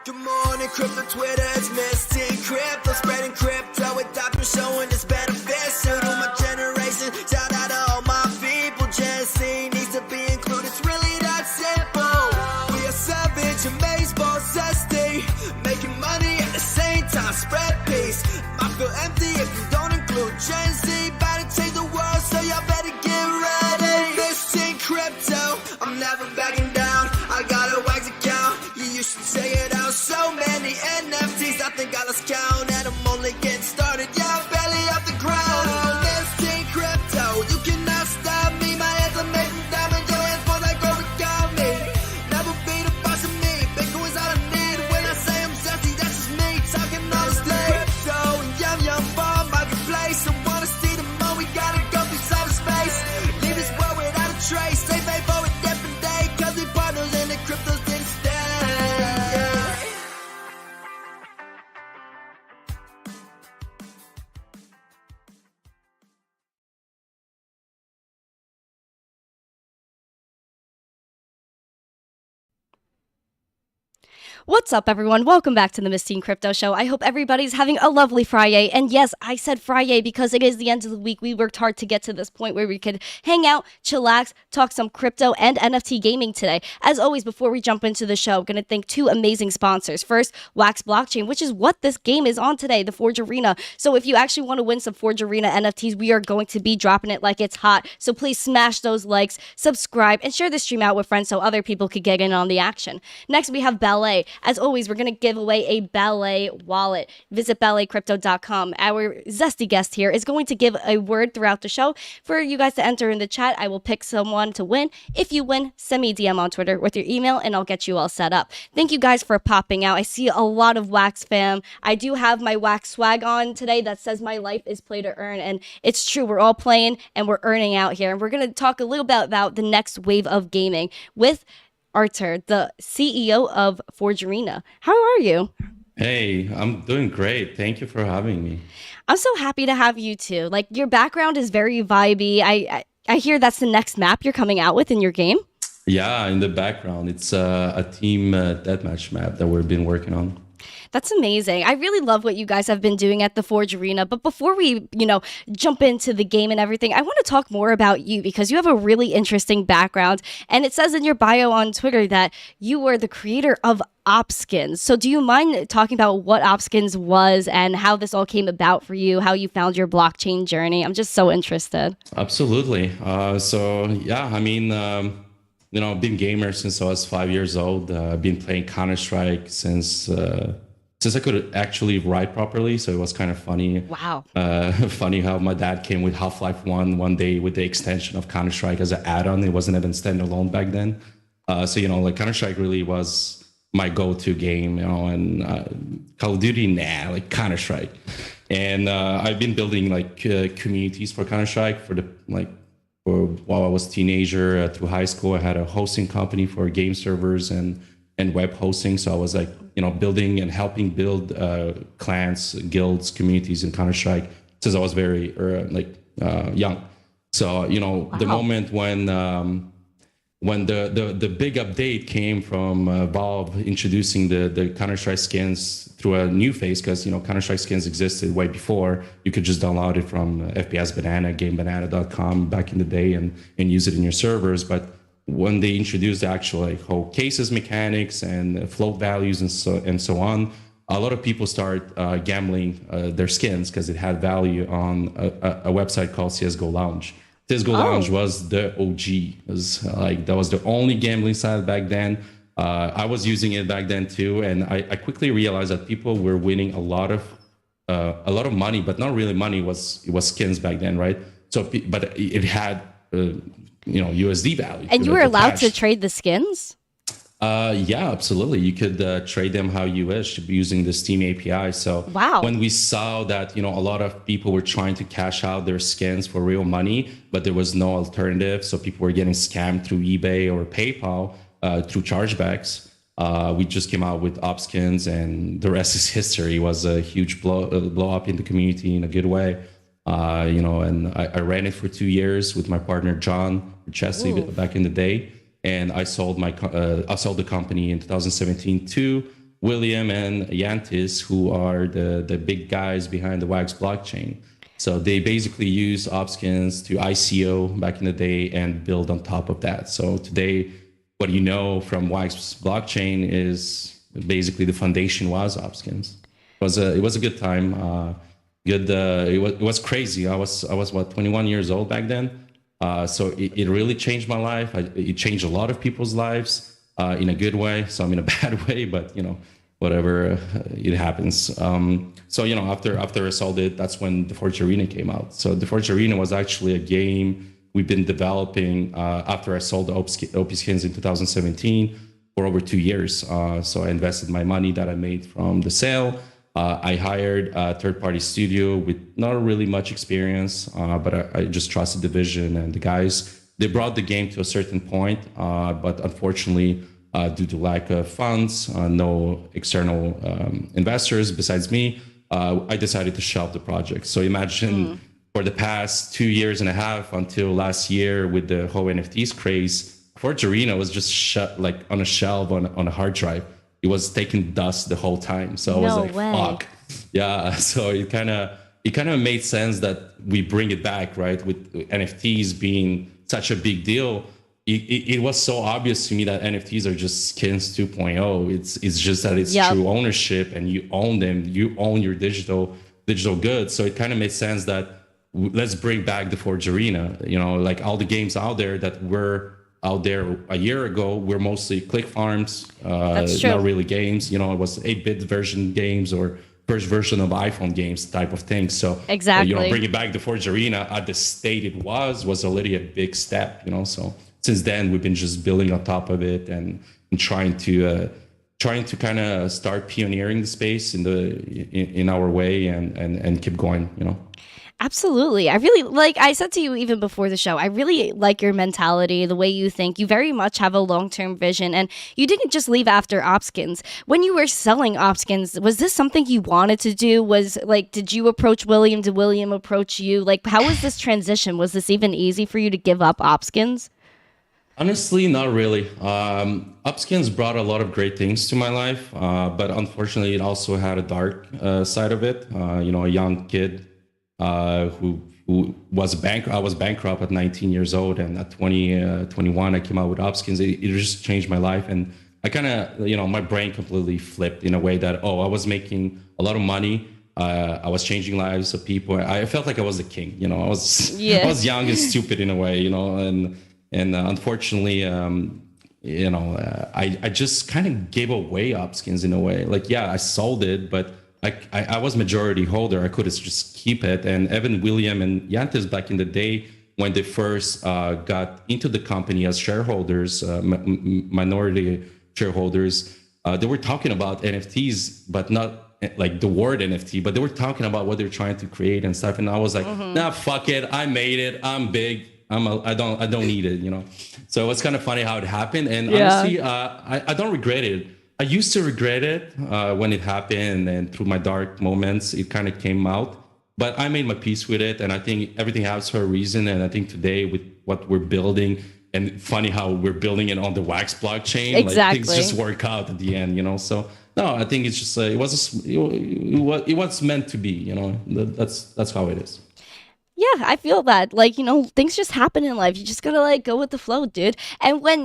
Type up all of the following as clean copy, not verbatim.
Good morning, crypto Twitter, it's Misty Crypto, spreading crypto with doctors showing its benefits. So to my generation, shout out to all my people. Gen Z needs to be included, it's really that simple. We are savage, amazed, boss, zesty, making money at the same time, spread peace. I feel empty if you don't include Gen Z. About to change the world, so y'all better get ready. Misty Crypto, I'm never backing down. I got a wax account, you should check it out. So many NFTs, I think I lost count, and I'm only getting started. Yeah, I'm barely off the ground. Misty Crypto, you cannot stop me. My hands are made from diamonds, your hands fall like origami. Never be the boss of me. Bitcoin's all I need. When I say I'm zesty, that's just me talking honestly. Crypto and yum bomb marketplace. I wanna see the more. We gotta go through cyberspace. Leave this world without a trace. Stay faithful with different day, cause we partners in the cryptos didn't stay. What's up, everyone? Welcome back to the Miss Teen Crypto Show. I hope everybody's having a lovely Friday. And yes, I said Friday because it is the end of the week. We worked hard to get to this point where we could hang out, chillax, talk some crypto and NFT gaming today. As always, before we jump into the show, I'm going to thank two amazing sponsors. First, Wax Blockchain, which is what this game is on today, the Forge Arena. So if you actually want to win some Forge Arena NFTs, we are going to be dropping it like it's hot. So please smash those likes, subscribe, and share the stream out with friends so other people could get in on the action. Next, we have Ballet. As always, we're going to give away a Ballet wallet. Visit balletcrypto.com. Our zesty guest here is going to give a word throughout the show for you guys to enter in the chat. I will pick someone to win. If you win, send me a DM on Twitter with your email and I'll get you all set up. Thank you guys for popping out. I see a lot of Wax fam. I do have my Wax swag on today that says my life is play to earn, and it's true. We're all playing and we're earning out here. And we're going to talk a little bit about the next wave of gaming with Artur, the CEO of Forge Arena. How are you? Hey, I'm doing great. Thank you for having me. I'm so happy to have you too. Like, your background is very vibey. I hear that's the next map you're coming out with in your game. Yeah, in the background, it's a team deathmatch map that we've been working on. That's amazing. I really love what you guys have been doing at the Forge Arena. But before we, jump into the game and everything, I want to talk more about you because you have a really interesting background. And it says in your bio on Twitter that you were the creator of Opskins. So do you mind talking about what Opskins was and how this all came about for you, how you found your blockchain journey? I'm just so interested. Absolutely. Been gamer since I was 5 years old. I've been playing Counter-Strike since I could actually write properly, so it was kind of funny. Wow. Funny how my dad came with Half-Life 1 one day with the extension of Counter-Strike as an add-on. It wasn't even standalone back then. Counter-Strike really was my go-to game, and Call of Duty, Counter-Strike. And I've been building communities for Counter-Strike for while I was a teenager through high school. I had a hosting company for game servers and web hosting. So I was building and helping build clans, guilds, communities in Counter-Strike since I was very young. So, Wow. The moment when the big update came from Valve introducing the Counter-Strike skins through a new phase, because Counter-Strike skins existed way before. You could just download it from FPS Banana, GameBanana.com back in the day and use it in your servers. But when they introduced the actual whole cases mechanics and float values and so on, a lot of people start gambling their skins because it had value on a website called CSGO Lounge. CSGO Lounge was the OG. That was the only gambling site back then. I was using it back then too, and I quickly realized that people were winning a lot of money, but not really money. It was skins back then, right? So, but it had USD value. And you were allowed to trade the skins? Yeah, absolutely. You could trade them how you wish using the Steam API. So wow. When we saw that, a lot of people were trying to cash out their skins for real money, but there was no alternative. So people were getting scammed through eBay or PayPal through chargebacks. We just came out with Opskins, and the rest is history. It was a huge blow up in the community in a good way. And I ran it for 2 years with my partner, John Chesley, back in the day. And I sold the company in 2017 to William and Yantis, who are the big guys behind the Wax blockchain. So they basically use Opskins to ICO back in the day and build on top of that. So today, what you know from Wax blockchain is basically the foundation was Opskins. It was a good time. It was crazy. I was what, 21 years old back then. So it really changed my life. It changed a lot of people's lives in a good way. Some in a bad way, but whatever, it happens. So after I sold it, that's when the Forge Arena came out. So the Forge Arena was actually a game we've been developing after I sold the OP skins in 2017 for over 2 years. So I invested my money that I made from the sale. I hired a third-party studio with not really much experience, but I just trusted the vision and the guys. They brought the game to a certain point, but unfortunately, due to lack of funds, no external investors besides me, I decided to shelve the project. So imagine for the past 2 years and a half until last year with the whole NFTs craze, Forge Arena was just shut like on a shelf on a hard drive. It was taking dust the whole time. So I was like, fuck. Yeah. So it kind of made sense that we bring it back, right? With NFTs being such a big deal. It was so obvious to me that NFTs are just skins 2.0. It's just that it's true ownership and you own them. You own your digital goods. So it kind of made sense that let's bring back the Forge Arena. Like all the games out there that were out there a year ago were mostly click farms, not really games. It was 8-bit version games or first version of iPhone games type of thing. So exactly, bringing back the Forge Arena at the state it was already a big step. So since then we've been just building on top of it and trying to kind of start pioneering the space in our way and keep going. Absolutely. I really, like I said to you even before the show, I really like your mentality, the way you think. You very much have a long-term vision, and you didn't just leave after Opskins. When you were selling Opskins, was this something you wanted to do? Did you approach William? Did William approach you? Like, how was this transition? Was this even easy for you to give up Opskins? Honestly, not really. Opskins brought a lot of great things to my life, but unfortunately, it also had a dark side of it. A young kid who was bankrupt. I was bankrupt at 19 years old, and at 21, I came out with Opskins. It just changed my life, and I kind of, my brain completely flipped in a way that, I was making a lot of money. I was changing lives of people. I felt like I was the king. I was young and stupid in a way. And unfortunately, I just kind of gave away Opskins in a way. Like, I sold it, but I was majority holder. I could just keep it. And Evan, William, and Yantis back in the day, when they first got into the company as shareholders, minority shareholders, they were talking about NFTs, but not like the word NFT, but they were talking about what they're trying to create and stuff. And I was like, nah, fuck it. I made it. I'm big. I don't need it. So it was kind of funny how it happened. And honestly, I don't regret it. I used to regret it when it happened, and through my dark moments, it kind of came out. But I made my peace with it, and I think everything happens for a reason. And I think today, with what we're building, and funny how we're building it on the Wax blockchain, exactly, like, things just work out at the end, So no, I think it's just it was meant to be, That's how it is. Yeah, I feel that. Like, things just happen in life. You just gotta go with the flow, dude. And when,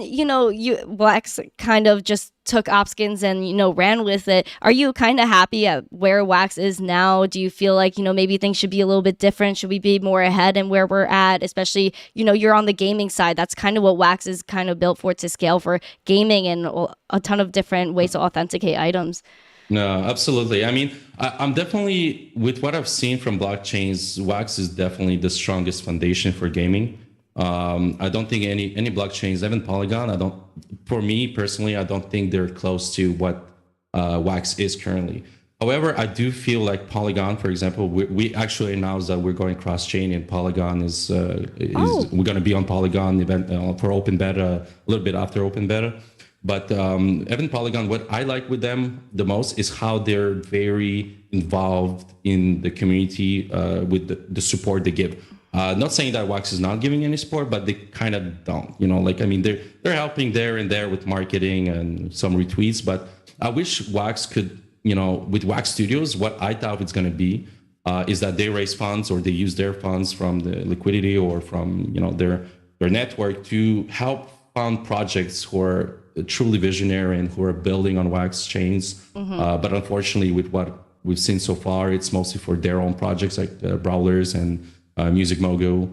Wax kind of just took Opskins and, ran with it, are you kind of happy at where Wax is now? Do you feel like, maybe things should be a little bit different? Should we be more ahead in where we're at? Especially, you're on the gaming side. That's kind of what Wax is kind of built for, to scale for gaming and a ton of different ways to authenticate items. No, absolutely. I mean, I'm definitely, with what I've seen from blockchains, Wax is definitely the strongest foundation for gaming. I don't think any blockchains, even Polygon, for me personally, I don't think they're close to what Wax is currently. However, I do feel like Polygon, for example, we actually announced that we're going cross-chain, and Polygon is we're going to be on Polygon event for open beta, a little bit after open beta. But Evan Polygon, what I like with them the most is how they're very involved in the community with the support they give. Not saying that Wax is not giving any support, but they kind of don't. They're helping there and there with marketing and some retweets, but I wish Wax could, with Wax Studios, what I thought it's going to be is that they raise funds or they use their funds from the liquidity or from, their network to help fund projects who are truly visionary and who are building on Wax chains. But unfortunately, with what we've seen so far, it's mostly for their own projects like Brawlers and Music Mogul.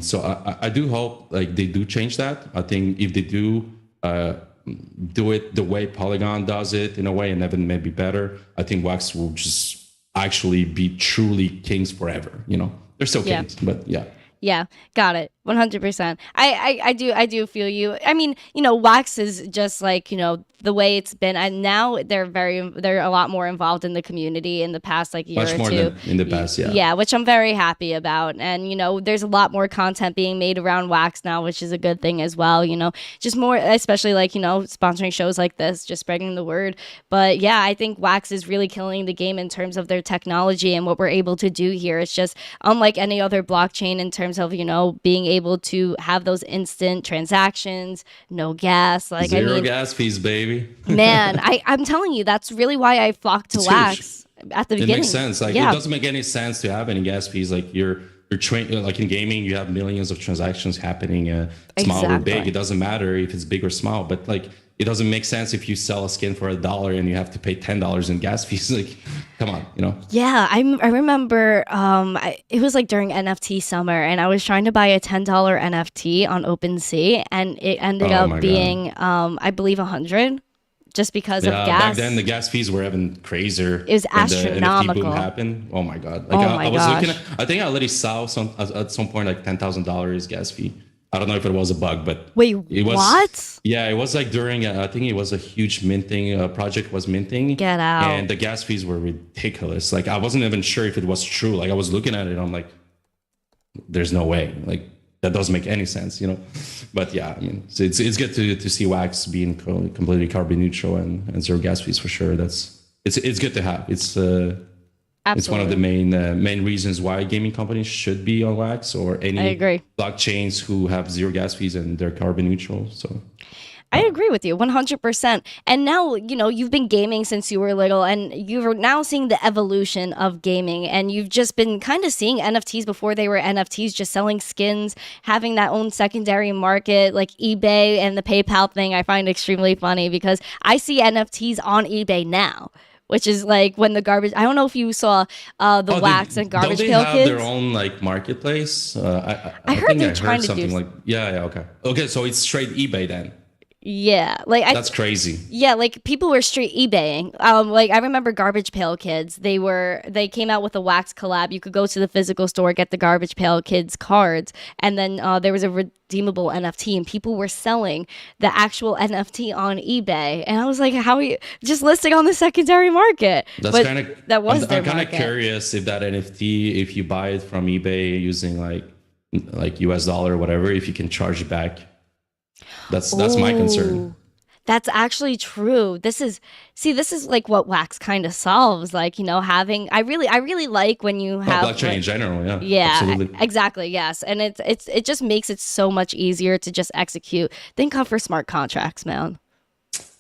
So I do hope like they do change that. I think if they do it the way Polygon does it in a way, and even maybe better, I think Wax will just actually be truly kings forever. They're still kings, but yeah. Yeah, got it. 100%. I do feel you. I mean, Wax is just like, the way it's been, and now they're a lot more involved in the community in the past like year Much or more two. than in the past, yeah. Yeah, which I'm very happy about. And there's a lot more content being made around Wax now, which is a good thing as well. Just more, especially like sponsoring shows like this, just spreading the word. But yeah, I think Wax is really killing the game in terms of their technology and what we're able to do here. It's just unlike any other blockchain in terms of being able to have those instant transactions, no gas, like Zero gas fees, baby. Man, I'm telling you, that's really why I flocked to Wax at the beginning. It makes sense. Like it doesn't make any sense to have any gas fees. Like you're trained, like in gaming, you have millions of transactions happening, small or big. It doesn't matter if it's big or small, but like it doesn't make sense if you sell a skin for $1 and you have to pay $10 in gas fees. Like, come on, Yeah, I remember it was like during NFT summer, and I was trying to buy a $10 NFT on OpenSea, and it ended up being I believe 100. Just because of gas. Back then the gas fees were even crazier. It was astronomical. The NFT boom happened. Oh my god! Like I was looking at. I think I already saw at some point like $10,000 gas fee. I don't know if it was a bug, but wait, it was, what? Yeah, it was like during. I think it was a huge minting project was minting. Get out! And the gas fees were ridiculous. Like I wasn't even sure if it was true. Like I was looking at it, I'm like, there's no way. Like that doesn't make any sense, But yeah, I mean, so it's good to see Wax being completely carbon neutral and zero gas fees for sure. It's good to have. It's one of the main reasons why gaming companies should be on Wax or any blockchains who have zero gas fees and they're carbon neutral. So. I agree with you 100%. And now, you've been gaming since you were little, and you're now seeing the evolution of gaming, and you've just been kind of seeing NFTs before they were NFTs, just selling skins, having that own secondary market like eBay, and the PayPal thing I find extremely funny because I see NFTs on eBay now. Which is like when the garbage. I don't know if you saw the Wax and Garbage Pail Kids. Don't they have their own like marketplace? I heard they're trying to something do like okay. So it's straight eBay then. Yeah, like that's crazy. Yeah, like people were straight eBaying. Like I remember Garbage Pail Kids. They came out with a Wax collab. You could go to the physical store, get the Garbage Pail Kids cards, and then there was a redeemable NFT, and people were selling the actual NFT on eBay. And I was like, how are you just listing on the secondary market? That's kind of that was I'm kind of curious if that NFT, if you buy it from eBay using like US dollar or whatever, if you can charge it back. That's my concern. That's actually true. This is like what Wax kind of solves. Like, having I really like when you have blockchain in general, yeah. Yeah, absolutely. Exactly, yes. And it just makes it so much easier to just execute. Think of for smart contracts, man.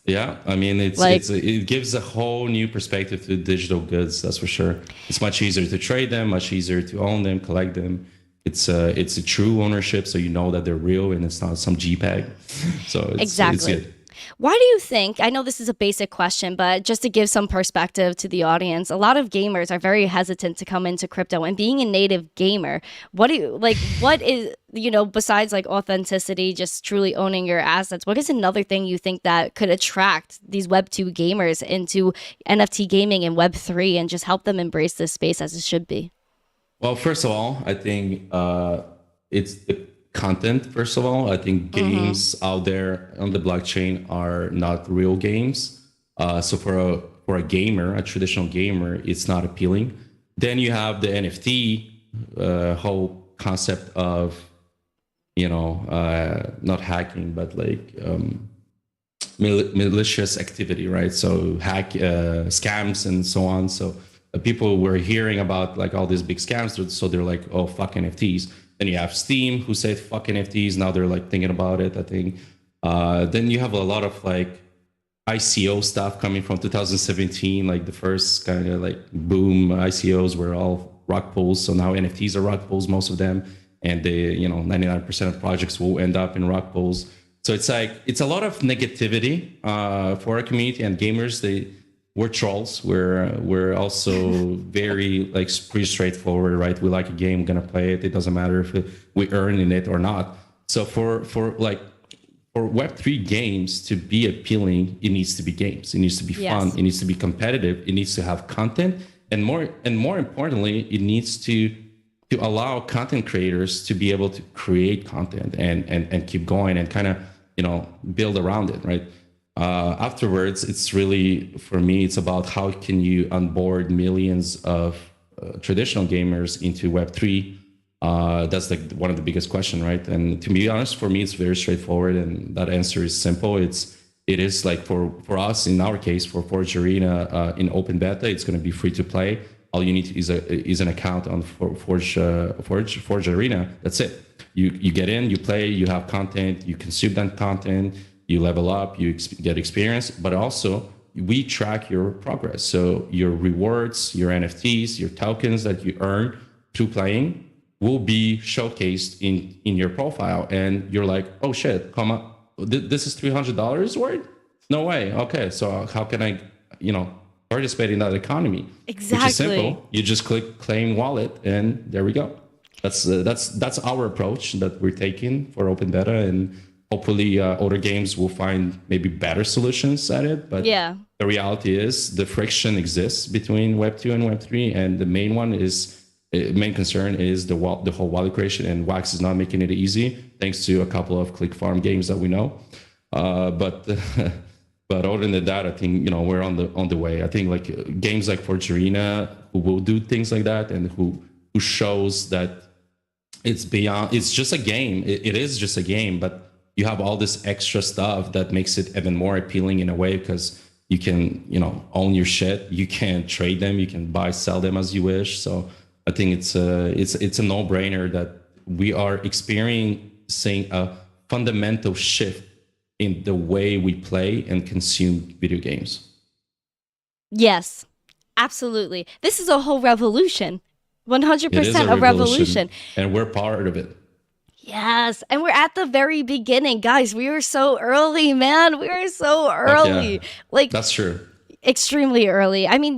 Yeah, I mean it gives a whole new perspective to digital goods, that's for sure. It's much easier to trade them, much easier to own them, collect them. It's a true ownership, so you know that they're real and it's not some JPEG. So it's good. Why do you think, I know this is a basic question, but just to give some perspective to the audience, a lot of gamers are very hesitant to come into crypto. And being a native gamer, what is, besides like authenticity, just truly owning your assets, what is another thing you think that could attract these Web2 gamers into NFT gaming and Web3 and just help them embrace this space as it should be? Well, first of all, I think it's the content. First of all, I think games out there on the blockchain are not real games. So for a gamer, a traditional gamer, it's not appealing. Then you have the NFT whole concept of, not hacking, but like malicious activity, right? So scams and so on. So people were hearing about like all these big scams, so they're like, oh, fuck NFTs. Then you have Steam who said fuck NFTs. Now they're like thinking about it, I think. Then you have a lot of like ICO stuff coming from 2017, like the first kind of like boom ICOs were all rug pulls. So now NFTs are rug pulls, most of them, and they, 99% of projects will end up in rug pulls. So it's like it's a lot of negativity for our community and gamers. We're trolls. We're also very like pretty straightforward, right? We like a game, we're gonna play it. It doesn't matter if we earn in it or not. So for Web3 games to be appealing, it needs to be games. It needs to be fun. It needs to be competitive. It needs to have content, and more importantly, it needs to allow content creators to be able to create content and keep going and kind of build around it, right? Afterwards, it's really, for me, it's about how can you onboard millions of traditional gamers into Web3. That's like one of the biggest questions, right? And to be honest, for me, it's very straightforward, and that answer is simple. It is like for us, in our case, for Forge Arena in open beta, it's going to be free to play. All you need is an account on Forge Arena. That's it. You get in, you play, you have content, you consume that content, you level up, you get experience, but also we track your progress. So your rewards, your NFTs, your tokens that you earn through playing will be showcased in your profile. And you're like, oh shit, come on, this is $300 worth? No way. Okay, so how can I, participate in that economy? Exactly. Which is simple. You just click claim wallet, and there we go. That's our approach that we're taking for open beta, and hopefully other games will find maybe better solutions at it. But the reality is the friction exists between Web 2 and Web 3, and the main concern is the whole wallet creation, and Wax is not making it easy, thanks to a couple of click farm games that we know. But other than that, I think we're on the way. I think like games like Forge Arena, who will do things like that, and who shows that it's beyond. It's just a game. It is just a game, but you have all this extra stuff that makes it even more appealing in a way, because you can own your shit. You can trade them. You can buy, sell them as you wish. So I think it's a no-brainer that we are experiencing a fundamental shift in the way we play and consume video games. Yes, absolutely. This is a whole revolution. 100% a revolution. And we're part of it. Yes, and we're at the very beginning. Guys, we are so early, man. We are so early. Yeah, like, that's true. Extremely early. I mean,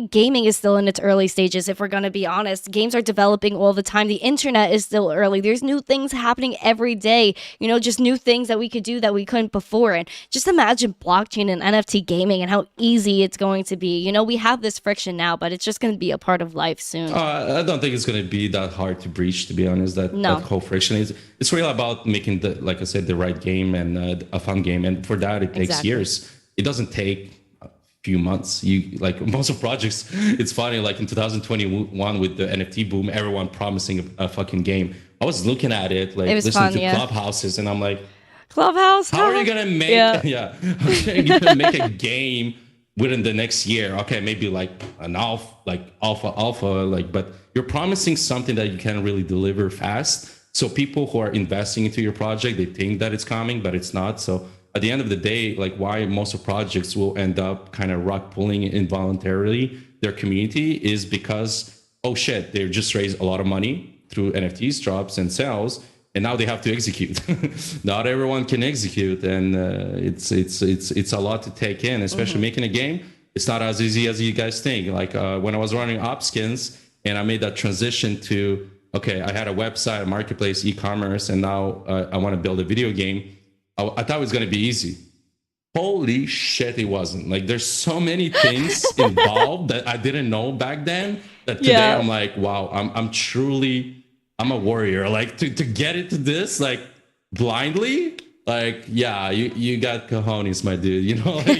gaming is still in its early stages, if we're going to be honest. Games are developing all the time. The internet is still early. There's new things happening every day, just new things that we could do that we couldn't before. And just imagine blockchain and NFT gaming and how easy it's going to be. We have this friction now, but it's just going to be a part of life soon. I don't think it's going to be that hard to breach, to be honest. That whole friction it's really about making like I said, the right game and a fun game. And for that, it takes years. It doesn't take few months. You like most of projects, it's funny, like in 2021 with the NFT boom, everyone promising a fucking game. I was looking at it, like listening to Clubhouses, and I'm like, Clubhouse, how are you gonna make how are you gonna make a game within the next year? Okay, maybe like an alpha, but you're promising something that you can't really deliver fast. So people who are investing into your project, they think that it's coming, but it's not. So at the end of the day, like why most of projects will end up kind of rug pulling involuntarily their community is because, oh shit, they just raised a lot of money through NFTs, drops, and sales, and now they have to execute. Not everyone can execute, and it's a lot to take in, especially making a game. It's not as easy as you guys think. Like when I was running Opskins, and I made that transition to, okay, I had a website, a marketplace, e-commerce, and now I want to build a video game. I thought it was going to be easy. Holy shit, it wasn't. Like, there's so many things involved that I didn't know back then, that today I'm like, wow, I'm a warrior. Like, to get into this, like, blindly, like, yeah, you got cojones, my dude. Like,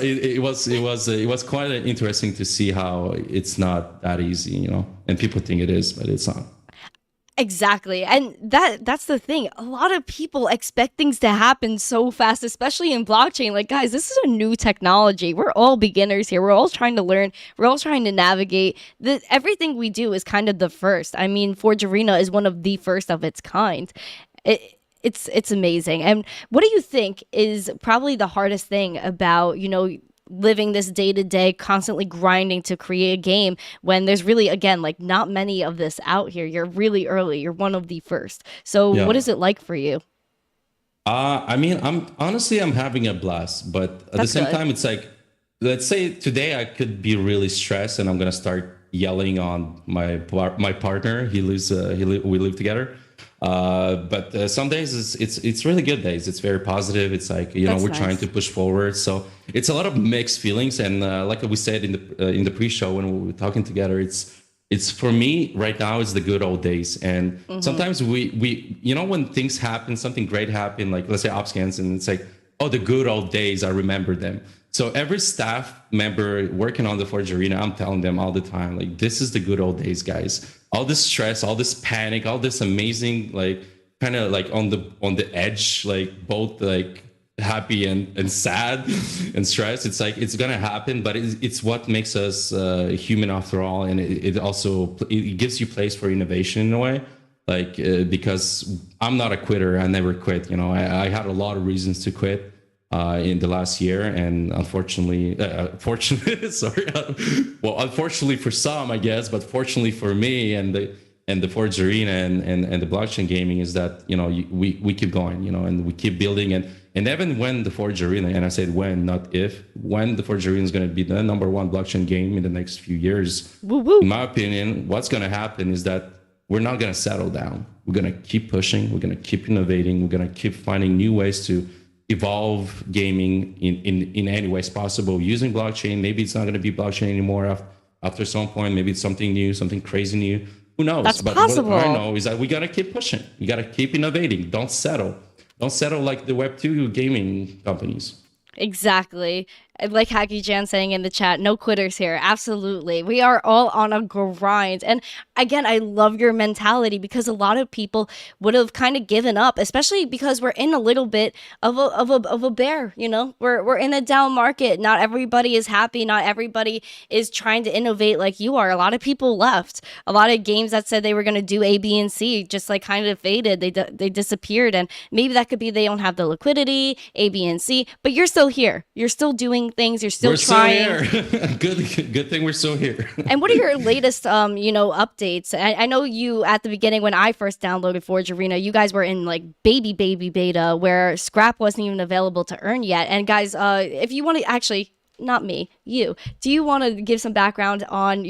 it was quite interesting to see how it's not that easy, and people think it is, but it's not. Exactly. And that's the thing. A lot of people expect things to happen so fast, especially in blockchain. Like, guys, this is a new technology. We're all beginners here. We're all trying to learn. We're all trying to navigate. Everything we do is kind of the first. I mean, Forge Arena is one of the first of its kind. it's amazing. And what do you think is probably the hardest thing about, living this day to day, constantly grinding to create a game when there's really, again, like not many of this out here? You're really early. You're one of the first. So Yeah. what is it like for you? I mean, I'm having a blast, but at the That's same good. time, it's like, let's say today I could be really stressed and I'm gonna start yelling on my partner. We live together. But some days it's really good days. It's very positive. It's like, That's we're trying nice. to push forward. So it's a lot of mixed feelings. And like we said in the pre-show when we were talking together, it's for me right now, it's the good old days. And sometimes we when things happen, something great happen, like let's say ops scans, and it's like, oh, the good old days, I remember them. So every staff member working on the Forge Arena, I'm telling them all the time, like, this is the good old days, guys. All this stress, all this panic, all this amazing, like, kind of like on the edge, like both like happy and sad and stressed. It's like, it's gonna happen, but it's what makes us human after all. And it also it gives you place for innovation in a way, like because I'm not a quitter. I never quit. I had a lot of reasons to quit in the last year, and unfortunately, sorry, well, unfortunately for some, I guess, but fortunately for me and the Forge Arena and the blockchain gaming is that we keep going, and we keep building, and even when the Forge Arena, and I said when, not if, when the Forge Arena is going to be the number one blockchain game in the next few years, Woo woo. in my opinion, what's going to happen is that we're not going to settle down. We're going to keep pushing. We're going to keep innovating. We're going to keep finding new ways to evolve gaming in any ways possible using blockchain. Maybe it's not going to be blockchain anymore after some point. Maybe it's something new, something crazy new. Who knows? That's But possible. what I know is that we got to keep pushing. We got to keep innovating. Don't settle. Don't settle like the Web2 gaming companies. Exactly. Like Hacky Jan saying in the chat, no quitters here. Absolutely. We are all on a grind. And again, I love your mentality, because a lot of people would have kind of given up, especially because we're in a little bit of a bear, We're in a down market. Not everybody is happy. Not everybody is trying to innovate like you are. A lot of people left. A lot of games that said they were going to do A, B, and C just like kind of faded. They disappeared. And maybe that could be they don't have the liquidity, A, B, and C, but you're still here. You're still doing things. You're still We're trying. still here. Good thing we're still here. And what are your latest, updates? I know you at the beginning when I first downloaded Forge Arena, you guys were in like baby beta where scrap wasn't even available to earn yet. And guys, if you want to actually. Not me, you. Do you want to give some background on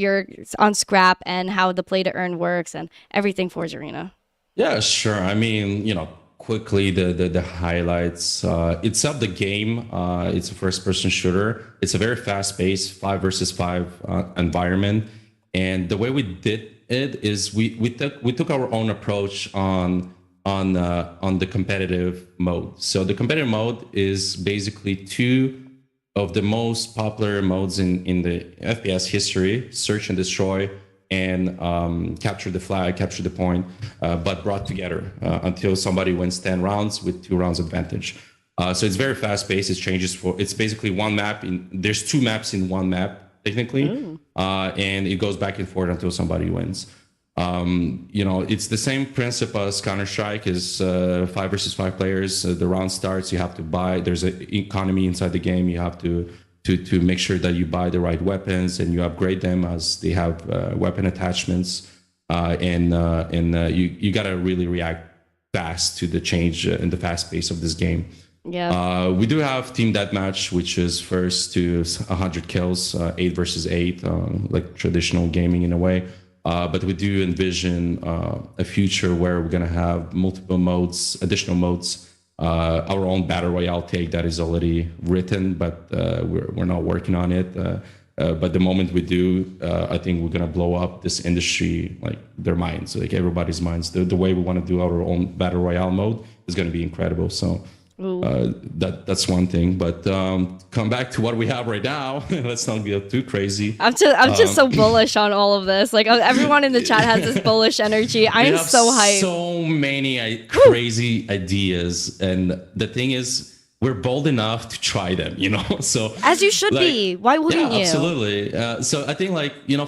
scrap and how the play to earn works and everything Forge Arena? Yeah, sure. I mean, quickly the highlights. Itself, the game. It's a first-person shooter. It's a very fast-paced 5 versus 5 environment, and the way we did it is we took our own approach on the competitive mode. So the competitive mode is basically two of the most popular modes in the FPS history: search and destroy, and capture the flag, capture the point, but brought together until somebody wins 10 rounds with 2 rounds advantage. So it's very fast paced. It's basically one map. There's 2 maps in one map, technically, and it goes back and forth until somebody wins. It's the same principle as Counter-Strike. Is 5 versus 5 players. The round starts, you have to buy. There's an economy inside the game. You have to make sure that you buy the right weapons and you upgrade them as they have weapon attachments. And you got to really react fast to the change in the fast pace of this game. Yeah. We do have team deathmatch, which is first to 100 kills, 8 versus 8, like traditional gaming in a way. But we do envision a future where we're going to have multiple modes, additional modes, our own battle royale take that is already written, but we're not working on it. But the moment we do, I think we're going to blow up this industry, like their minds, like everybody's minds. The way we want to do our own battle royale mode is going to be incredible. So that's one thing. But come back to what we have right now. Let's not get too crazy. I'm just so bullish on all of this. Like everyone in the chat has this bullish energy. I am so hyped. So many crazy ideas, and the thing is, we're bold enough to try them. So as you should be. Why wouldn't you? Absolutely. So I think,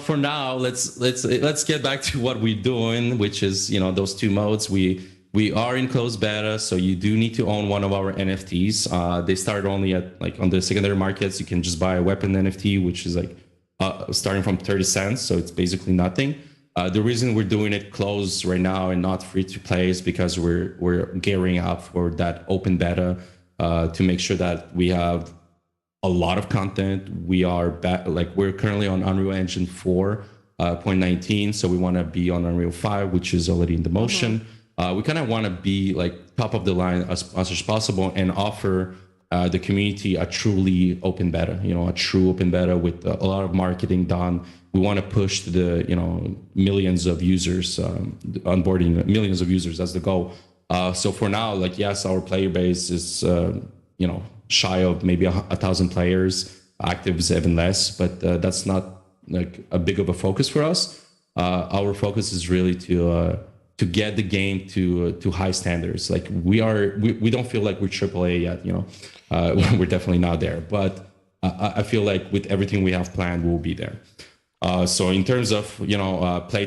for now, let's get back to what we're doing, which is those 2 modes. We We are in closed beta, so you do need to own one of our NFTs. They start only at like on the secondary markets. You can just buy a weapon NFT, which is like starting from 30 cents. So it's basically nothing. The reason we're doing it closed right now and not free to play is because we're gearing up for that open beta to make sure that we have a lot of content. We're currently on Unreal Engine 4.19, so we want to be on Unreal 5, which is already in the motion. We kind of want to be like top of the line as much as possible and offer the community a truly open beta, a true open beta with a lot of marketing done. We want to push to the, millions of users, onboarding millions of users as the goal. So for now, like, yes, our player base is, shy of maybe 1,000 players, actives even less, but that's not like a big of a focus for us. Our focus is really to get the game to high standards. Like we don't feel like we're AAA yet, we're definitely not there, but I feel like with everything we have planned, we'll be there. So in terms of, play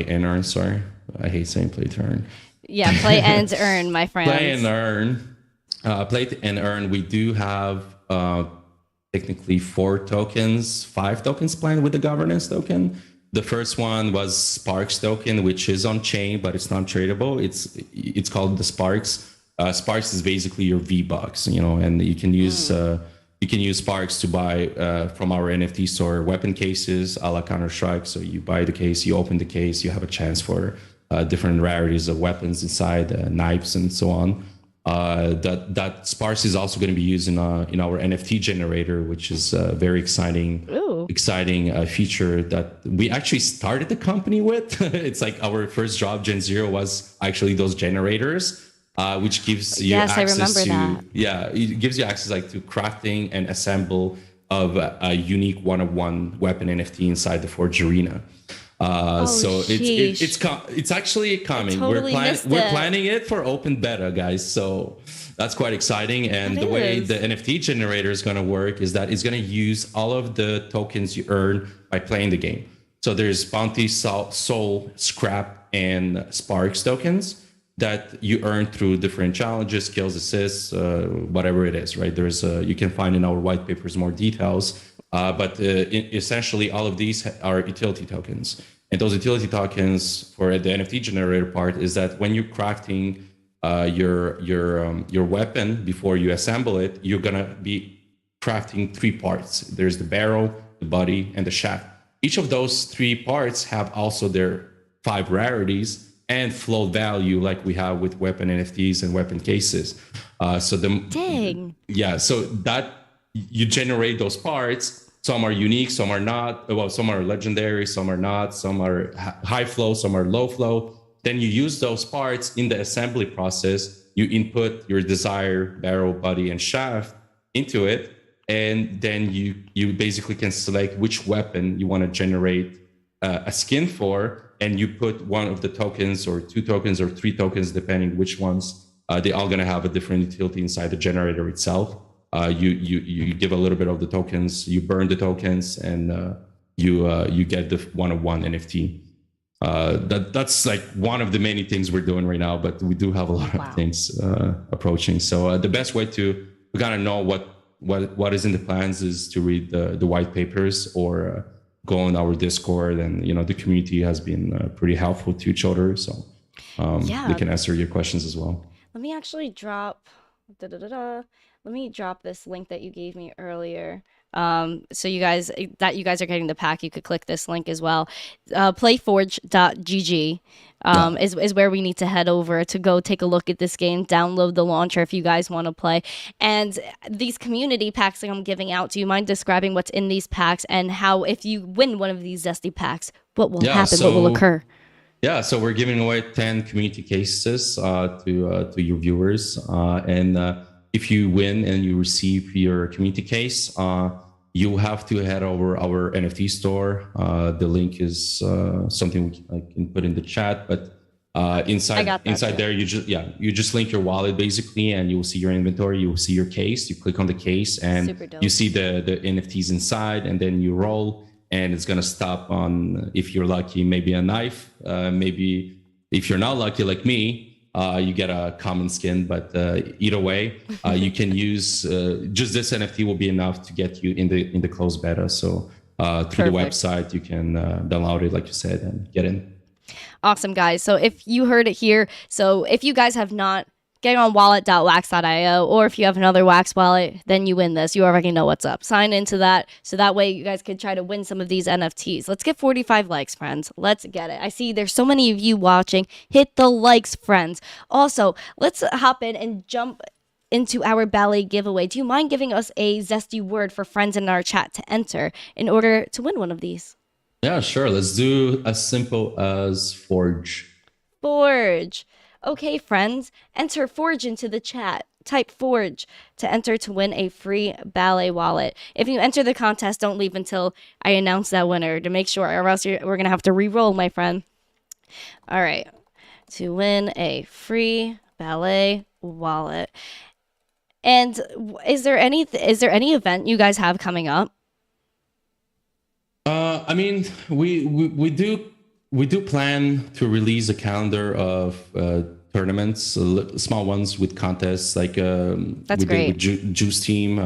and earn, sorry. I hate saying play to earn. Yeah, play and earn, my friends. Play and earn. We do have technically 5 tokens planned with the governance token. The first one was Sparks token, which is on chain, but it's not tradable. It's called the Sparks. Sparks is basically your V-Bucks, and you can use Sparks to buy from our NFT store weapon cases a la Counter-Strike. So you buy the case, you open the case, you have a chance for different rarities of weapons inside, knives and so on. That Sparks is also going to be used in our NFT generator, which is a very exciting feature that we actually started the company with. It's like our first job, Gen Zero, was actually those generators. Which gives you access it gives you access like to crafting and assemble of a unique one-of-one weapon NFT inside the Forge Arena. So it's actually coming. We're planning it for open beta, guys. So that's quite exciting. And the way the NFT generator is going to work is that it's going to use all of the tokens you earn by playing the game. So there's Bounty, Soul, Scrap, and Sparks tokens that you earn through different challenges, skills, assists, whatever it is, right? You can find in our white papers more details, but essentially all of these are utility tokens. And those utility tokens for the NFT generator part is that when you're crafting your weapon before you assemble it, you're gonna be crafting 3 parts. There's the barrel, the body, and the shaft. Each of those 3 parts have also their 5 rarities and float value like we have with weapon NFTs and weapon cases. So that you generate those parts. Some are unique, some are not. Well, some are legendary, some are not. Some are high flow, some are low flow. Then you use those parts in the assembly process. You input your desired barrel, body, and shaft into it. And then you basically can select which weapon you want to generate a skin for. And you put one of the tokens or 2 tokens or 3 tokens, depending which ones, they're all going to have a different utility inside the generator itself. You give a little bit of the tokens, you burn the tokens, and you get the one-of-one NFT. That's like one of the many things we're doing right now, but we do have a lot of things approaching. So the best way to kind of know what is in the plans is to read the white papers or go on our Discord, and the community has been pretty helpful to each other, so they can answer your questions as well. Let me actually drop this link that you gave me earlier. So you guys are getting the pack, you could click this link as well. Playforge.gg is where we need to head over to go take a look at this game, download the launcher if you guys want to play. And these community packs that I'm giving out, do you mind describing what's in these packs and how, if you win one of these Zesty packs, what will happen, what will occur? Yeah, so we're giving away 10 community cases to your viewers. And if you win and you receive your community case, you have to head over our NFT store. The link is something I can put in the chat, but inside there, you just link your wallet basically, and you will see your inventory. You will see your case. You click on the case, and you see the NFTs inside, and then you roll, and it's gonna stop on, if you're lucky, maybe a knife, maybe If you're not lucky like me, you get a common skin. But either way, you can use just this NFT will be enough to get you in the closed beta. So through the website, you can download it, like you said, and get in. Awesome, guys. So if you heard it here, so if you guys have not, get on wallet.wax.io, or if you have another Wax wallet, then you win this. You already know what's up. Sign into that, so that way you guys can try to win some of these NFTs. Let's get 45 likes, friends. Let's get it. I see there's so many of you watching. Hit the likes, friends. Also, let's hop in and jump into our ballet giveaway. Do you mind giving us a zesty word for friends in our chat to enter in order to win one of these? Yeah, sure. Let's do as simple as Forge. Forge. Okay, friends, enter Forge into the chat. Type Forge to enter to win a free ballet wallet. If you enter the contest, don't leave until I announce that winner to make sure, or else we're going to have to re-roll, my friend. All right. To win a free ballet wallet. And is there any event you guys have coming up? I mean, we do plan to release a calendar of tournaments, small ones with contests, like That's we great. did with Juice Team.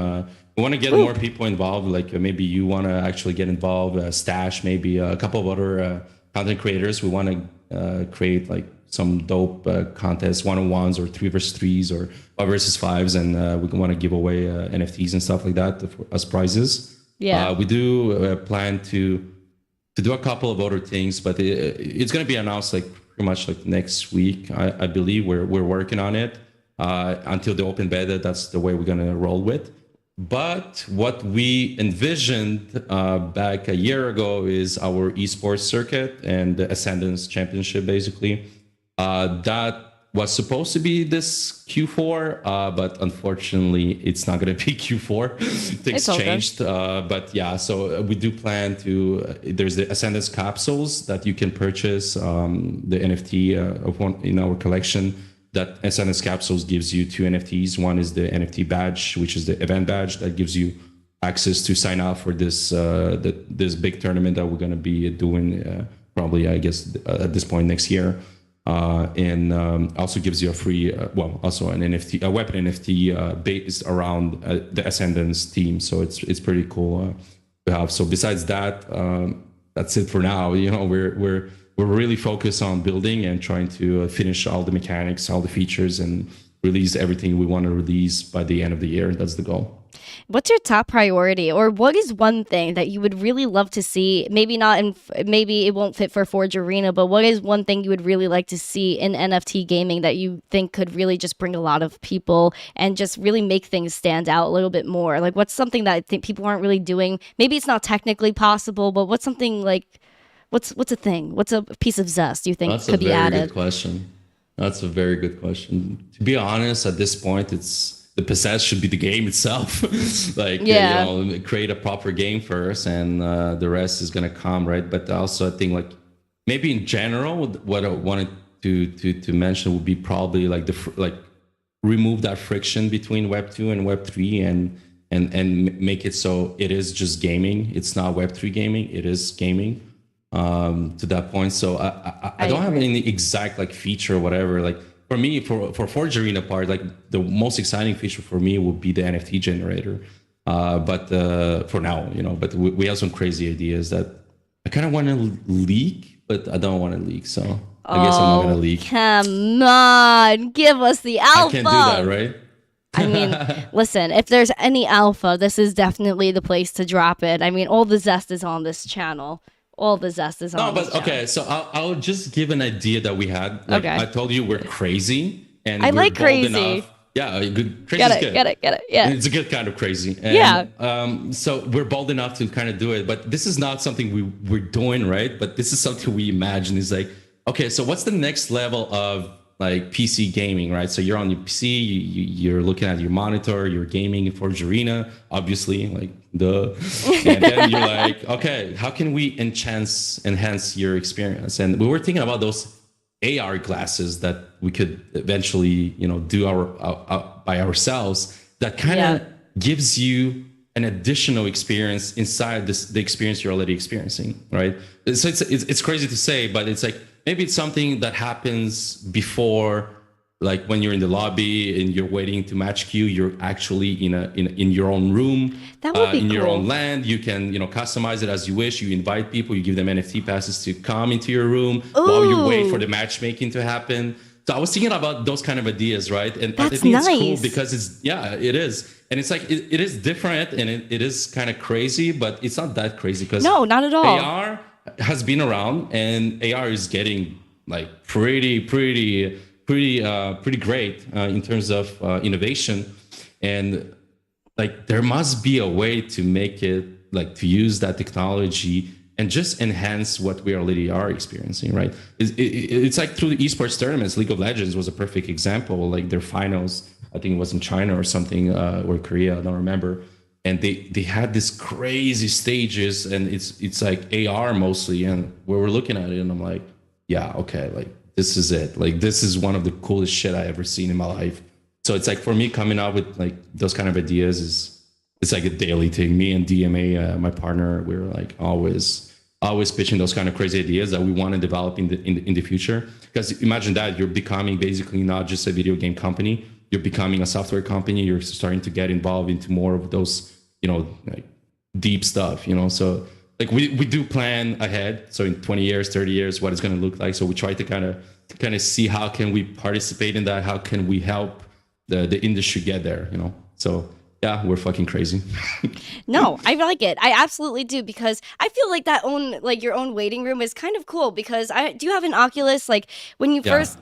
We want to get more people involved. Like maybe you want to actually get involved. Stash, maybe a couple of other content creators. We want to create like some dope contests, 1-on-1s or 3v3s or 5v5s, and we want to give away NFTs and stuff like that as prizes. Yeah, we do plan to do a couple of other things, but it's going to be announced like pretty much like next week. I believe we're working on it until the open beta. That's the way we're going to roll with. But what we envisioned back a year ago is our esports circuit and the Ascendance Championship, basically. That was supposed to be this Q4, but unfortunately, it's not going to be Q4. Things changed. But yeah, so we do plan to, there's the Ascendance capsules that you can purchase, the NFT of one in our collection. That Ascendance capsules gives you 2 NFTs. One is the NFT badge, which is the event badge that gives you access to sign up for this this big tournament that we're going to be doing probably, I guess, at this point next year. And also gives you a free, also an NFT, a weapon NFT based around the Ascendance team. So it's pretty cool to have. So besides that, that's it for now. You know, we're really focused on building and trying to finish all the mechanics, all the features, and release everything we want to release by the end of the year. That's the goal. What's your top priority, or what is one thing that you would really love to see? Maybe not in, maybe it won't fit for Forge Arena, but what is one thing you would really like to see in NFT gaming that you think could really just bring a lot of people and just really make things stand out a little bit more? Like, what's something that I think people aren't really doing? Maybe it's not technically possible, but what's something like, what's a thing? What's a piece of zest you think could be added? That's a very good question. That's a very good question. To be honest, at this point, the possess should be the game itself. Like, you know, create a proper game first, and the rest is gonna come, right? But also, I think like maybe in general, what I wanted to mention would be probably like remove that friction between Web 2 and Web 3, and make it so it is just gaming. It's not Web 3 gaming. It is gaming. To that point. So I don't have any exact like feature or whatever. Like for me, for Forge Arena part, like the most exciting feature for me would be the NFT generator. But for now, you know, but we have some crazy ideas that I kind of want to leak, but I don't want to leak. So I guess I'm not going to leak. Come on, give us the alpha. I can't do that, right? I mean, listen, if there's any alpha, this is definitely the place to drop it. I mean, all the zest is on this channel. All the zest is on. No, but okay. So I'll just give an idea that we had. Like, okay. I told you we're crazy, and I like crazy. Enough. Yeah, good. Crazy get is it, good. Get it. Yeah, it's a good kind of crazy. And, so we're bold enough to kind of do it, but this is not something we're doing, right? But this is something we imagine. Is like, okay, so what's the next level of like PC gaming, right? So you're on your PC, you're looking at your monitor, you're gaming in Forge Arena, obviously, like duh. And then you're like, okay, how can we enhance your experience? And we were thinking about those AR glasses that we could eventually, you know, do by ourselves. That kind of gives you an additional experience inside the experience you're already experiencing, right? So it's crazy to say, but it's like, maybe it's something that happens before, like when you're in the lobby and you're waiting to match queue, you're actually in your own room, That would be in your cool. own land. You can customize it as you wish. You invite people, you give them NFT passes to come into your room while you wait for the matchmaking to happen. So I was thinking about those kind of ideas, right? And I That's think it's cool nice. because it is. And it's like, it is different and it is kind of crazy, but it's not that crazy because No, not at all. AR has been around and AR is getting like pretty great in terms of innovation. And like, there must be a way to make it, like, to use that technology and just enhance what we already are experiencing, right? It's like through the esports tournaments. League of Legends was a perfect example. Like their finals, I think it was in China or something, or Korea, I don't remember. And they had these crazy stages, and it's like AR mostly. And we were looking at it, and I'm like, yeah, okay, like this is it. Like this is one of the coolest shit I ever seen in my life. So it's like, for me, coming up with like those kind of ideas it's like a daily thing. Me and DMA, my partner, we're like always pitching those kind of crazy ideas that we want to develop in the future. Because imagine that you're becoming basically not just a video game company, you're becoming a software company. You're starting to get involved into more of those, like deep stuff, So like we do plan ahead. So in 20 years, 30 years, what it's going to look like. So we try to kind of see how can we participate in that? How can we help the industry get there, So yeah, we're fucking crazy. No, I like it. I absolutely do, because I feel like your own waiting room is kind of cool. Because do you have an Oculus? Like when you first.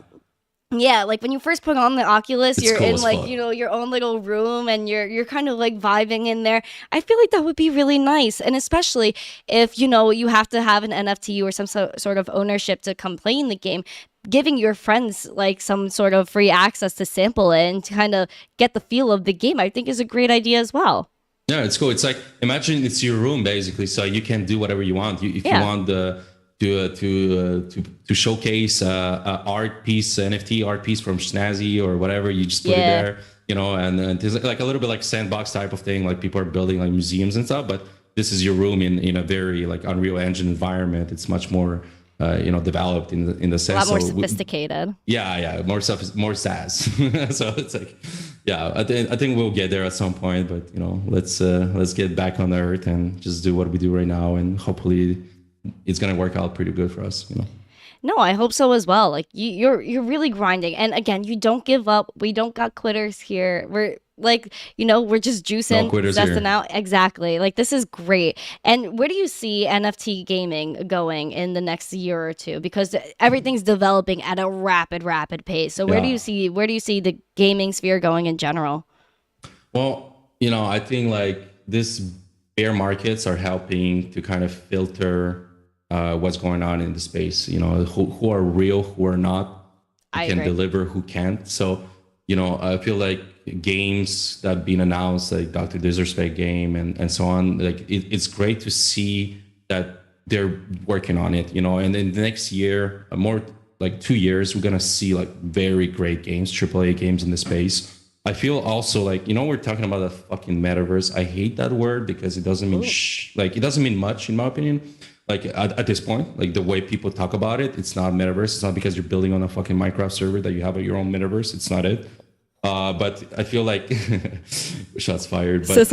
Yeah, like when you first put on the Oculus, you're cool in as like, fuck. your own little room, and you're kind of like vibing in there. I feel like that would be really nice. And especially if, you have to have an NFT or some sort of ownership to come play in the game, giving your friends like some sort of free access to sample it and to kind of get the feel of the game, I think is a great idea as well. Yeah, it's cool. It's like, imagine it's your room basically, so you can do whatever you want. If you want to showcase a art piece, NFT art piece from Snazzy or whatever, you just put it there, and it's like a little bit like sandbox type of thing. Like people are building like museums and stuff, but this is your room in a very like Unreal Engine environment. It's much more developed in the sense. A lot more sophisticated. More stuff, more SaaS. So it's like, I think we'll get there at some point, but let's get back on earth and just do what we do right now, and hopefully it's gonna work out pretty good for us. No, I hope so as well. Like you're really grinding, and again, you don't give up. We don't got quitters here. We're like, we're just juicing, No quitters zesting here. out. Exactly. Like this is great. And where do you see NFT gaming going in the next year or two? Because everything's developing at a rapid pace. So where do you see the gaming sphere going in general? Well, I think like this bear markets are helping to kind of filter what's going on in the space. Who are real, who are not, who can deliver, who can't. So I feel like games that have been announced, like Dr. Disrespect game and so on, like it's great to see that they're working on it, and in the next year, more like 2 years, we're gonna see like very great games, AAA games in the space. I feel also like, we're talking about a fucking metaverse. I hate that word because it doesn't mean it doesn't mean much in my opinion. Like at this point, like the way people talk about it, it's not metaverse. It's not because you're building on a fucking Minecraft server that you have your own metaverse. It's not it. But I feel like shots fired. But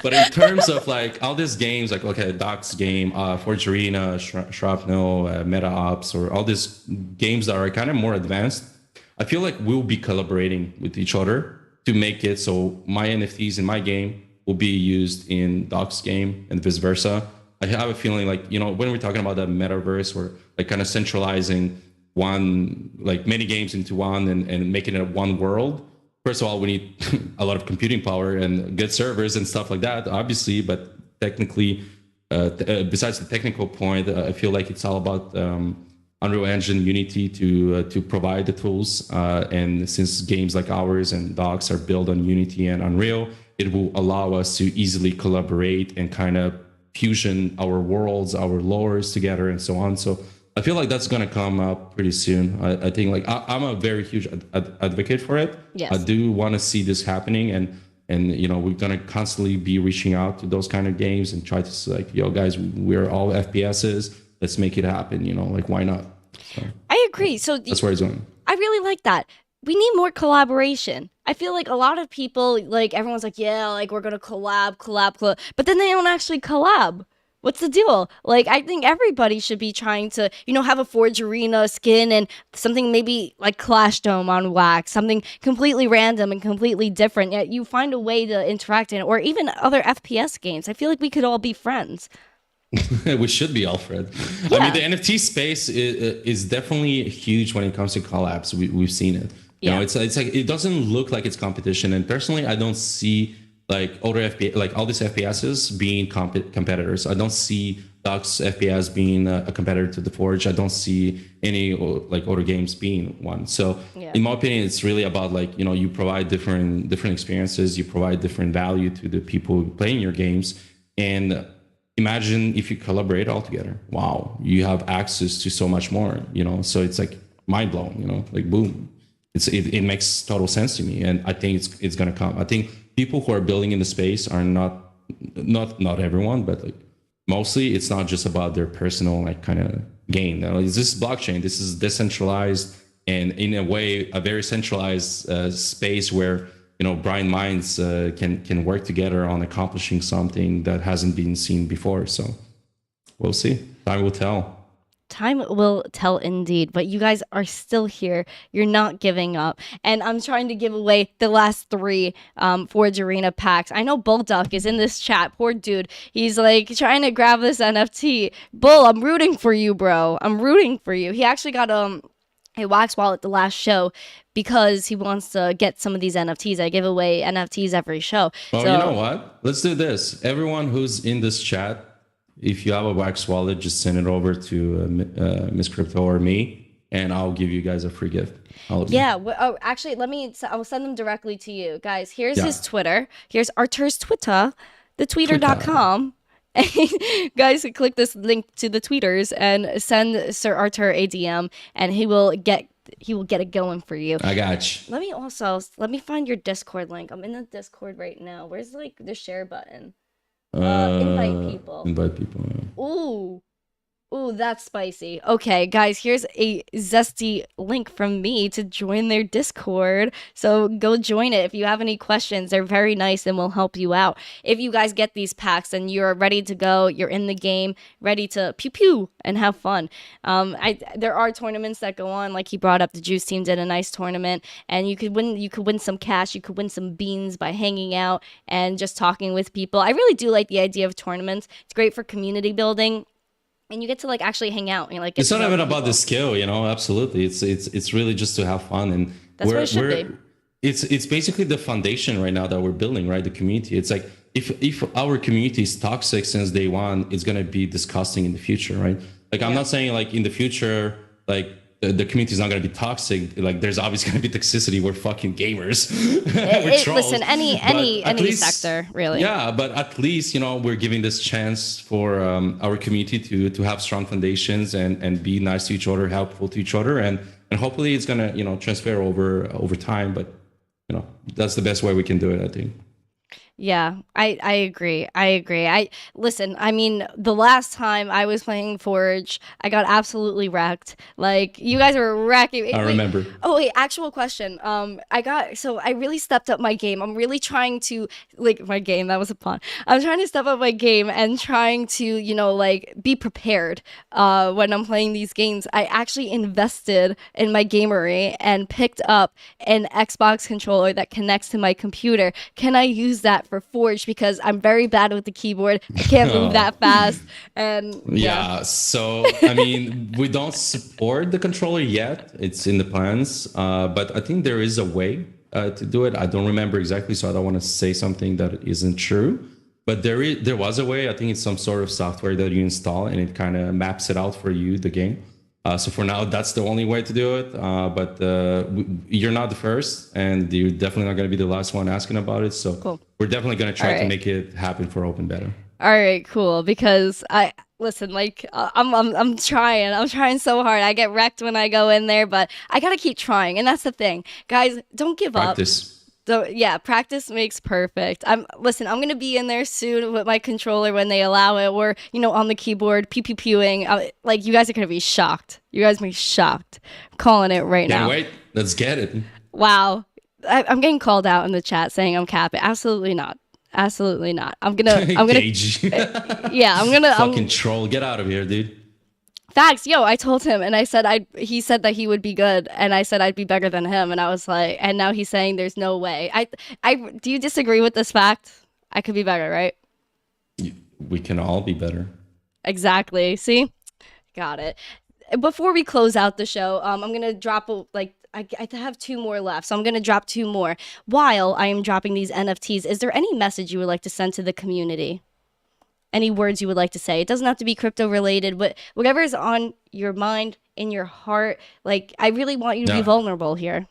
but in terms of like all these games, like Doc's game, Forge Arena, Shrapnel, Meta Ops, or all these games that are kind of more advanced, I feel like we'll be collaborating with each other to make it so my NFTs in my game will be used in Doc's game and vice versa. I have a feeling like, when we're talking about that metaverse, or like kind of centralizing one, like many games into one and making it one world. First of all, we need a lot of computing power and good servers and stuff like that, obviously. But technically, besides the technical point, I feel like it's all about Unreal Engine, Unity to provide the tools. And since games like ours and Docs are built on Unity and Unreal, it will allow us to easily collaborate and kind of fusion our worlds, our lores together, and so on. So I feel like that's going to come up pretty soon. I think like I'm a very huge advocate for it. Yes. I do want to see this happening, and we're going to constantly be reaching out to those kind of games and try to say like, yo guys, we're all FPSs. let's make it happen. Like why not? So I agree. So that's where it's going. I really like that. We need more collaboration. I feel like a lot of people, like everyone's like, yeah, like we're gonna collab, but then they don't actually collab. What's the deal? Like, I think everybody should be trying to, have a Forge Arena skin and something maybe like Clash Dome on Wax, something completely random and completely different. Yet you find a way to interact in it, or even other FPS games. I feel like we could all be friends. We should be, Alfred. Yeah. I mean, the NFT space is definitely huge when it comes to collabs. We've seen it. It's like it doesn't look like it's competition. And personally, I don't see like other FPS, like all these FPSs being competitors. I don't see Duck's FPS being a competitor to the Forge. I don't see any like other games being one. So in my opinion, it's really about like, you provide different experiences. You provide different value to the people playing your games. And imagine if you collaborate all together. Wow, you have access to so much more, so it's like mind blowing, like boom. It makes total sense to me. And I think it's going to come. I think people who are building in the space are not everyone, but like mostly it's not just about their personal like kind of gain. This is blockchain. This is decentralized and in a way a very centralized space where bright minds can work together on accomplishing something that hasn't been seen before. So we'll see. Time will tell. Time will tell indeed, but you guys are still here. You're not giving up. And I'm trying to give away the last 3 Forge Arena packs. I know Bullduck is in this chat. Poor dude. He's like trying to grab this NFT. Bull, I'm rooting for you, bro. I'm rooting for you. He actually got a Wax wallet the last show because he wants to get some of these NFTs. I give away NFTs every show. Well, so, you know what? Let's do this. Everyone who's in this chat, if you have a Wax wallet, just send it over to Miss Crypto or me, and I'll give you guys a free gift. Actually, I'll send them directly to you. Guys, here's his Twitter. Here's Artur's Twitter, thetweeter.com. Guys, click this link to the tweeters and send Sir Artur a DM, and he will get it going for you. I got you. Let me find your Discord link. I'm in the Discord right now. Where's like the share button? Invite people. Yeah. Ooh, that's spicy. Okay, guys, here's a zesty link from me to join their Discord. So go join it. If you have any questions, they're very nice and will help you out. If you guys get these packs and you're ready to go, you're in the game, ready to pew pew and have fun. There are tournaments that go on, like he brought up. The Juice team did a nice tournament, and you could win some cash. You could win some beans by hanging out and just talking with people. I really do like the idea of tournaments. It's great for community building. And you get to like actually hang out and like. It's not even about the skill, Absolutely, it's really just to have fun, and that's what it should be. It's basically the foundation right now that we're building, right? The community. It's like if our community is toxic since day one, it's gonna be disgusting in the future, right? Like I'm not saying like in the future, like the community is not going to be toxic. Like there's obviously going to be toxicity. We're fucking gamers. We're trolls. Listen, any sector really. Yeah, but at least we're giving this chance for our community to have strong foundations and be nice to each other, helpful to each other, and hopefully it's going to transfer over time. But that's the best way we can do it, I think. Yeah, I agree. Listen, I mean, the last time I was playing Forge, I got absolutely wrecked. Like, you guys were wrecking me. I remember. Oh, wait, actual question. I really stepped up my game. I'm really trying to, that was a pun. I'm trying to step up my game and trying to, be prepared when I'm playing these games. I actually invested in my gamery and picked up an Xbox controller that connects to my computer. Can I use that for Forge, because I'm very bad with the keyboard. I can't move that fast. And so I mean, we don't support the controller yet. It's in the plans, but I think there is a way to do it. I don't remember exactly, so I don't want to say something that isn't true. But there was a way. I think it's some sort of software that you install and it kind of maps it out for you, the game. So for now, that's the only way to do it. But you're not the first, and you're definitely not going to be the last one asking about it. So cool. We're definitely going to try to make it happen for open beta. All right, cool. Because I'm trying so hard. I get wrecked when I go in there, but I got to keep trying. And that's the thing. Guys, don't give up. So yeah, practice makes perfect. I'm gonna be in there soon with my controller when they allow it, or on the keyboard, pew pew pewing. Like you guys are gonna be shocked. You guys are gonna be shocked. I'm calling it right Can't now. wait. Let's get it. Wow, I'm getting called out in the chat saying I'm capping. Absolutely not. Absolutely not. I'm gonna. Gage. Yeah, I'm gonna. Fucking troll. Get out of here, dude. Facts, yo, I told him and I said he said that he would be good and I said I'd be better than him and I was like, and now he's saying there's no way. I do you disagree with this fact? I could be better, right? We can all be better. Exactly. Got it. Before we close out the show, I'm going to drop I have 2 more left. So I'm going to drop 2 more. While I am dropping these NFTs, is there any message you would like to send to the community? Any words you would like to say? It doesn't have to be crypto related, but whatever is on your mind, in your heart. Like, I really want you to be vulnerable here.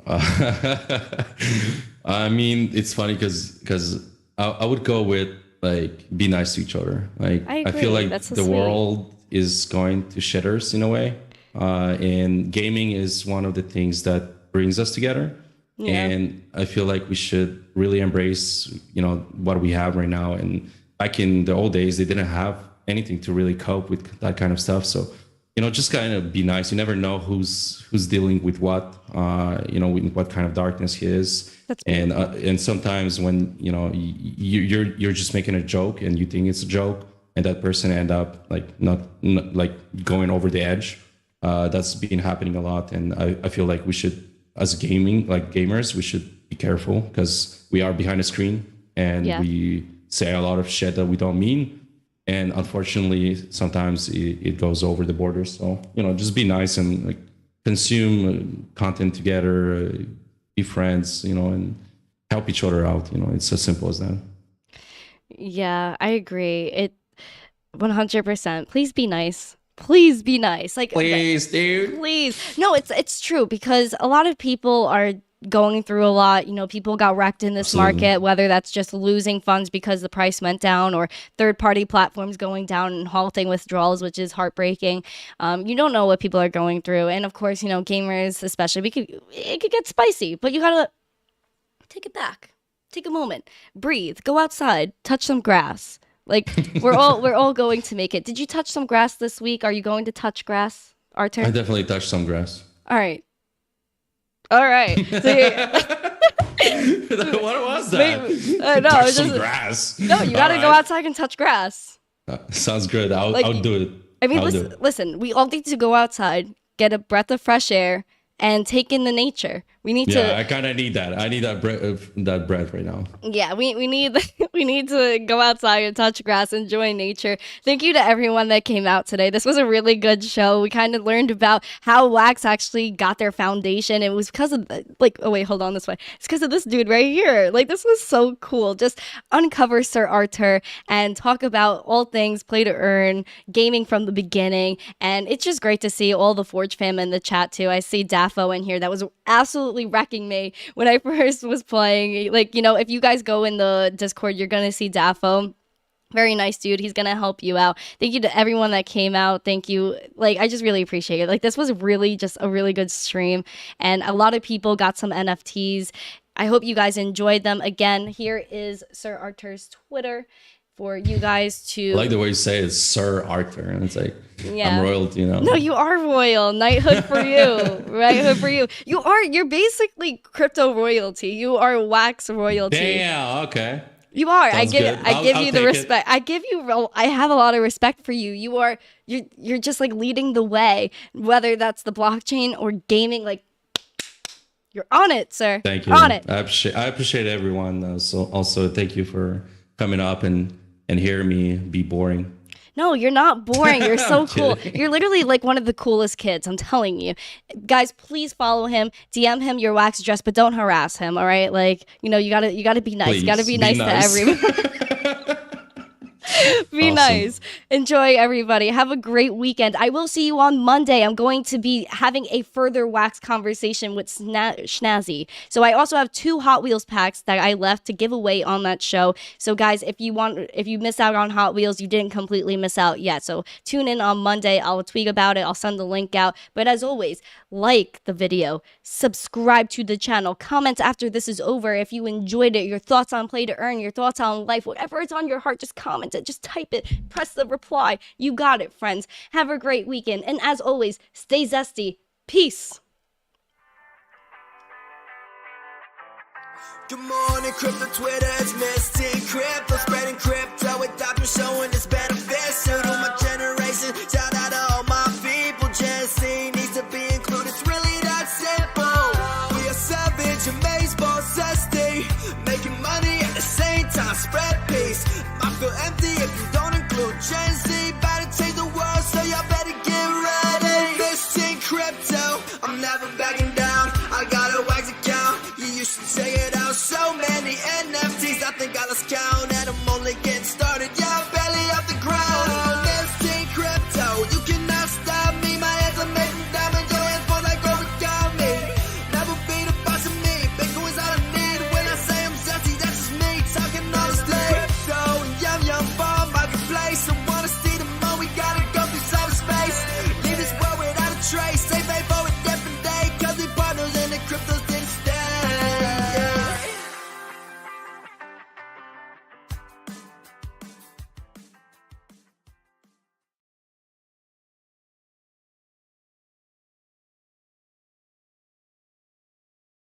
I mean, it's funny because I would go with like be nice to each other. Like I feel like the world is going to shitters in a way, and gaming is one of the things that brings us together. Yeah. And I feel like we should really embrace what we have right now. And back in the old days, they didn't have anything to really cope with that kind of stuff. So, just kind of be nice. You never know who's dealing with what, with what kind of darkness he is. And sometimes when, you're just making a joke and you think it's a joke and that person end up like not like going over the edge. That's been happening a lot. And I feel like we should, as gamers, we should be careful because we are behind a screen and we say a lot of shit that we don't mean, and unfortunately sometimes it goes over the border. So just be nice and like consume content together, be friends, and help each other out. It's as simple as that. Yeah, I agree. It 100%. Please be nice. Please be nice. Like, please, dude. Please. No, it's true because a lot of people are going through a lot. People got wrecked in this market, whether that's just losing funds because the price went down or third-party platforms going down and halting withdrawals, which is heartbreaking. You don't know what people are going through. And of course, gamers especially, it could get spicy, but you gotta take it back. Take a moment. Breathe. Go outside. Touch some grass. Like, we're all going to make it. Did you touch some grass this week? Are you going to touch grass, Artur? I definitely touched some grass. All right. So what was that? No, touch some grass. No, you gotta go outside and touch grass. Sounds good. I'll do it. I mean, listen. We all need to go outside, get a breath of fresh air, and take in the nature. We need to. Yeah, I kind of need that. I need that breath right now. Yeah, we need to go outside and touch grass, enjoy nature. Thank you to everyone that came out today. This was a really good show. We kind of learned about how Wax actually got their foundation. It was because of oh wait, hold on this way. It's because of this dude right here. Like, this was so cool. Just uncover Sir Artur and talk about all things play to earn, gaming from the beginning. And it's just great to see all the Forge fam in the chat too. I see Daffo in here. That was absolutely wrecking me when I first was playing. Like, if you guys go in the Discord, you're gonna see Daffo. Very nice dude. He's gonna help you out. Thank you to everyone that came out. Thank you. Like, I just really appreciate it. Like, this was really just a really good stream, and a lot of people got some NFTs. I hope you guys enjoyed them. Again, here is Sir Artur's Twitter for you guys to. I like the way you say it, Sir Artur, and it's like, I'm royalty, No, you are royal. Knighthood for you. Knighthood for you. You're basically crypto royalty. You are Wax royalty. Damn, okay. You are. Sounds I give you the respect. I have a lot of respect for you. You're just like leading the way, whether that's the blockchain or gaming, like, you're on it, sir. Thank you. On it. I appreciate everyone. So also thank you for coming up and hear me be boring. No, you're not boring. You're so cool. You're literally like one of the coolest kids. I'm telling you. Guys, please follow him. DM him your Wax dress, but don't harass him, all right? Like, you gotta be nice. Please, you gotta be nice to everyone. Be Awesome. nice. Enjoy, everybody. Have a great weekend. I will see you on Monday. I'm going to be having a further wax conversation with Schnazzy. So I also have 2 Hot Wheels packs that I left to give away on that show. So guys, if you miss out on Hot Wheels, you didn't completely miss out yet. So tune in on Monday. I'll tweet about it. I'll send the link out. But as always, like the video, subscribe to the channel, comment after this is over if you enjoyed it, your thoughts on Play to Earn, your thoughts on life, whatever is on your heart, just comment it, just type it, press the reply. You got it, friends. Have a great weekend. And as always, stay zesty. Peace. Good morning, crypto Twitter, it's Misty Crypto, spreading crypto with Artur, showing its benefits to my generation. Shout out to all my people, Gen Z needs to be included, it's really that simple. We are savage, amazed, boss, SD, making money at the same time, spread peace. I feel empty if you don't include Gen